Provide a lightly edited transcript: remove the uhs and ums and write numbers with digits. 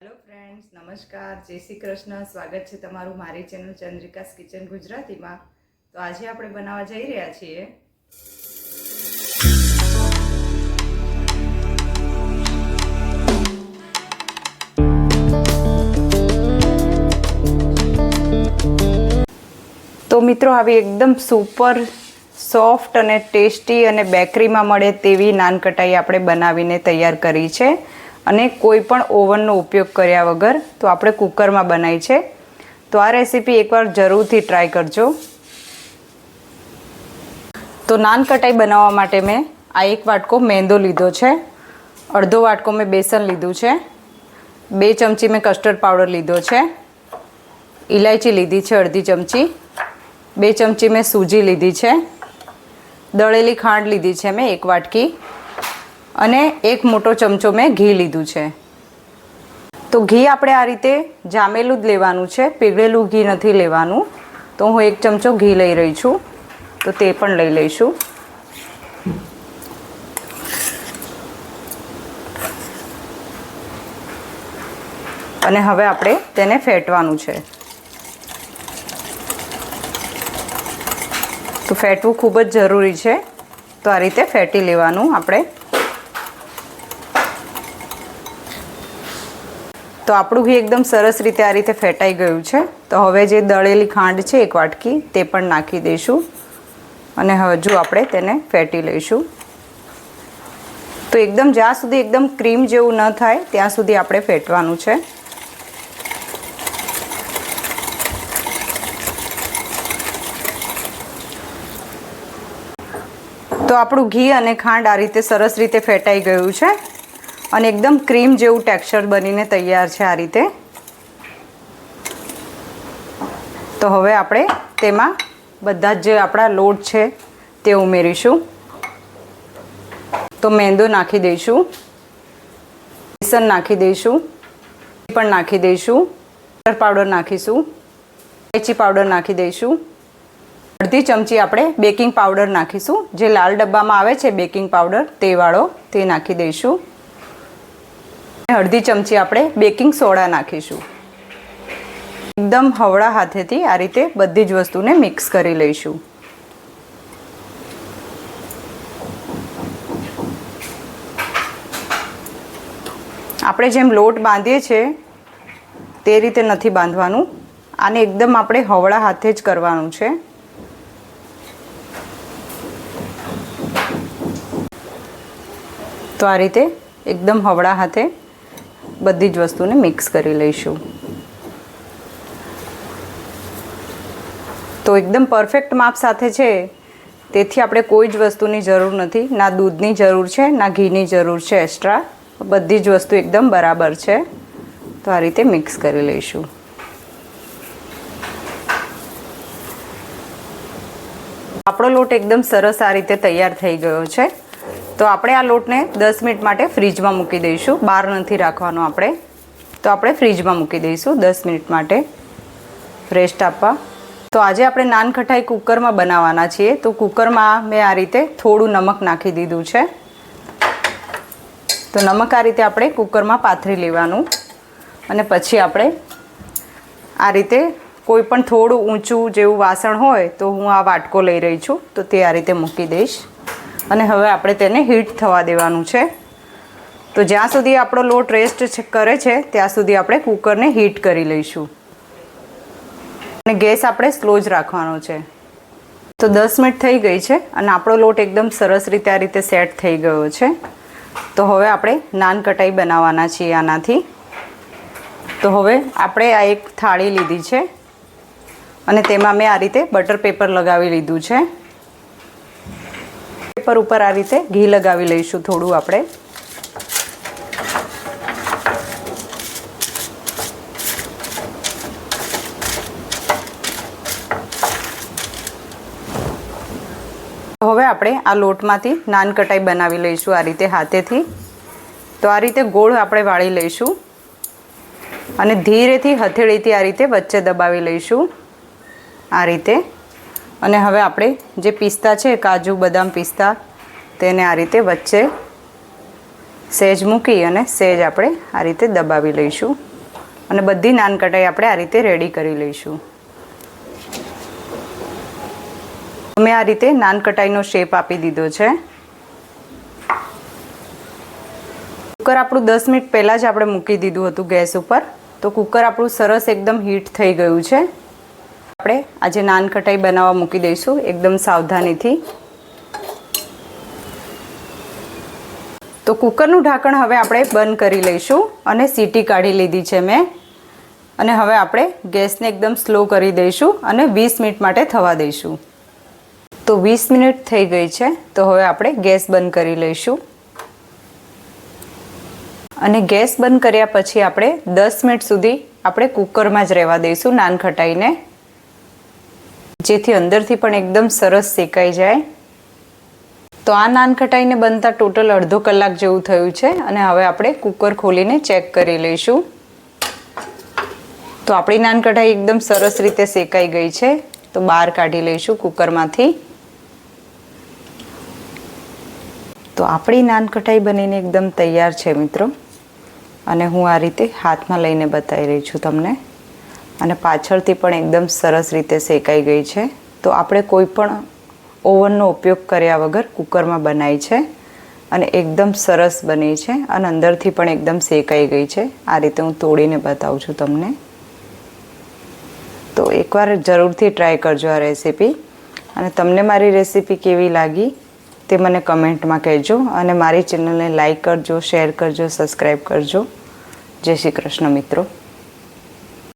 Hello friends, નમસ્કાર, જય શ્રી કૃષ્ણ. સ્વાગત છે તમારું મારી ચેનલ ચંદ્રિકાસ કિચન ગુજરાતીમાં. તો આજે આપણે બનાવવા જઈ રહ્યા છીએ તો મિત્રો આવી એકદમ સુપર સોફ્ટ અને ટેસ્ટી અને બેકરીમાં મળે તેવી નાન કટાઈ આપણે બનાવીને તૈયાર કરી છે. અને કોઈ પણ ઓવનનો ઉપયોગ કર્યા વગર તો આપણે કુકરમાં બનાવી છે. તો આ રેસીપી એકવાર જરૂરથી ટ્રાય કરજો. તો નાન કટાઈ બનાવવા માટે મેં આ એક વાટકો મેંદો લીધો છે, અડધો વાટકો મેં બેસન લીધું છે, 2 ચમચી મેં કસ્ટર્ડ પાવડર લીધો છે, ઇલાયચી લીધી છે અડધી ચમચી, 2 ચમચી મેં સૂજી લીધી છે, દળેલી ખાંડ લીધી છે મેં 1 વાટકી, અને 1 મોટો ચમચો મેં ઘી લીધું છે. તો ઘી આપણે આ રીતે જામેલું જ લેવાનું છે, પીગળેલું ઘી નથી લેવાનું. તો હું 1 ચમચો ઘી લઈ રહી છું, તો તે પણ લઈ લઈશું. અને હવે આપણે તેને ફેટવાનું છે. તો ફેટવું ખૂબ જ જરૂરી છે. તો આ રીતે ફેટી લેવાનું આપણે. તો આપણું ઘી એકદમ સરસ રીતે આ રીતે ફેટાઈ ગયું છે. તો હવે જે દળેલી ખાંડ છે 1 વાટકી તે પણ નાખી દઈશું. અને હજુ આપણે તેને ફેટી લઈશું. તો એકદમ જ્યાં સુધી એકદમ ક્રીમ જેવું ન થાય ત્યાં સુધી આપણે ફેટવાનું છે. તો આપણું ઘી અને ખાંડ આ રીતે સરસ રીતે ફેટાઈ ગયું છે અને એકદમ ક્રીમ જેવું ટેક્સચર બનીને તૈયાર છે આ રીતે. તો હવે આપણે તેમાં બધા જ જે આપણા લોટ છે તે ઉમેરીશું. તો મેંદો નાખી દઈશું, બેસન નાખી દઈશું, પણ નાખી દઈશું, કસ્ટર્ડ પાવડર નાખીશું, ઇલાયચી પાવડર નાખી દઈશું, અડધી ચમચી આપણે બેકિંગ પાવડર નાખીશું. જે લાલ ડબ્બામાં આવે છે બેકિંગ પાવડર તે વાળો, તે નાખી દઈશું. અડધી ચમચી આપણે બેકિંગ સોડા નાખીશું. એકદમ હળવા હાથેથી આ રીતે બધી જ વસ્તુને મિક્સ કરી લઈશું. આપણે જેમ લોટ બાંધીએ છીએ તે રીતે નથી બાંધવાનું. આને એકદમ આપણે હળવા હાથે જ કરવાનું છે. તો આ રીતે એકદમ હળવા હાથે બધી જ વસ્તુને મિક્સ કરી લઈશું. તો એકદમ પરફેક્ટ માપ સાથે છે, તેથી આપણે કોઈ જ વસ્તુની જરૂર નથી. ના દૂધની જરૂર છે, ના ઘીની જરૂર છે એક્સ્ટ્રા. બધી જ વસ્તુ એકદમ બરાબર છે. તો આ રીતે મિક્સ કરી લઈશું. આપણો લોટ એકદમ સરસ આ રીતે તૈયાર થઈ ગયો છે. તો આપણે આ લોટને 10 મિનિટ માટે ફ્રીજમાં મૂકી દઈશું. બહાર નથી રાખવાનો આપણે. તો આપણે ફ્રીજમાં મૂકી દઈશું 10 મિનિટ માટે રેસ્ટ આપવા. તો આજે આપણે નાન કટાઈ કુકરમાં બનાવવાના છીએ. તો કુકરમાં મેં આ રીતે થોડું નમક નાખી દીધું છે. તો નમક આ રીતે આપણે કુકરમાં પાથરી લેવાનું. અને પછી આપણે આ રીતે કોઈ પણ થોડું ઊંચું જેવું વાસણ હોય તો હું આ વાટકો લઈ રહી છું, તો તે આ રીતે મૂકી દઈશ. અને હવે આપણે તેને હીટ થવા દેવાનું છે. તો જ્યાં સુધી આપણો લોટ રેસ્ટ કરે છે ત્યાં સુધી આપણે કુકરને હીટ કરી લઈશું. અને ગેસ આપણે સ્લો જ રાખવાનો છે. તો 10 મિનિટ થઈ ગઈ છે અને આપણો લોટ એકદમ સરસ રીતે આ રીતે સેટ થઈ ગયો છે. તો હવે આપણે નાન કટાઈ બનાવવાના છીએ આનાથી. તો હવે આપણે આ એક થાળી લીધી છે અને તેમાં મેં આ રીતે બટર પેપર લગાવી લીધું છે. પેપર ઉપર આ રીતે ઘી લગાવી લઈશું થોડું આપણે. હવે આપણે આ લોટમાંથી નાન કટાઈ બનાવી લઈશું આ રીતે હાથેથી. તો આ રીતે ગોળ આપણે વાળી લઈશું અને ધીરેથી હથેળીથી આ રીતે વચ્ચે દબાવી લઈશું આ રીતે. અને હવે આપણે જે પિસ્તા છે, કાજુ બદામ પિસ્તા, તેને આ રીતે વચ્ચે સહેજ મૂકી અને સહેજ આપણે આ રીતે દબાવી લઈશું. અને બધી નાન કટાઈ આપણે આ રીતે રેડી કરી લઈશું. મેં આ રીતે નાન કટાઈનો શેપ આપી દીધો છે. કુકર આપણું 10 મિનિટ પહેલાં જ આપણે મૂકી દીધું હતું ગેસ ઉપર. તો કુકર આપણું સરસ એકદમ હીટ થઈ ગયું છે. આપણે આજે નાન કટાઈ બનાવવા મૂકી દઈશું એકદમ સાવધાનીથી. તો કુકરનું ઢાંકણ હવે આપણે બંધ કરી લઈશું અને સીટી કાઢી લીધી છે મેં. અને હવે આપણે ગેસને એકદમ સ્લો કરી દઈશું અને 20 મિનિટ માટે થવા દઈશું. તો 20 મિનિટ થઈ ગઈ છે. તો હવે આપણે ગેસ બંધ કરી લઈશું. અને ગેસ બંધ કર્યા પછી આપણે 10 મિનિટ સુધી આપણે કુકરમાં જ રહેવા દઈશું નાન ખટાઈને, જેથી અંદરથી પણ એકદમ સરસ શેકાઈ જાય. તો આ નાન ખટાઈને બનતા ટોટલ અડધો કલાક જેવું થયું છે. અને હવે આપણે કુકર ખોલીને ચેક કરી લઈશું. તો આપણી નાન કઢાઈ એકદમ સરસ રીતે શેકાઈ ગઈ છે. તો બહાર કાઢી લઈશું કુકરમાંથી. તો આપણી નાન કઢાઈ બનીને એકદમ તૈયાર છે મિત્રો. અને હું આ રીતે હાથમાં લઈને બતાવી રહી છું તમને. અને પાછળથી પણ એકદમ સરસ રીતે શેકાઈ ગઈ છે. તો આપણે કોઈ પણ ઓવનનો ઉપયોગ કર્યા વગર કુકરમાં બનાવી છે અને એકદમ સરસ બની છે. અને અંદરથી પણ એકદમ શેકાઈ ગઈ છે. આ રીતે હું તોડીને બતાવું છું તમને. તો એકવાર જરૂરથી ટ્રાય કરજો આ રેસીપી. અને તમને મારી રેસીપી કેવી લાગી તે મને કમેન્ટમાં કહેજો. અને મારી ચેનલને લાઈક કરજો, શેર કરજો, સબસ્ક્રાઈબ કરજો. જય શ્રી કૃષ્ણ મિત્રો.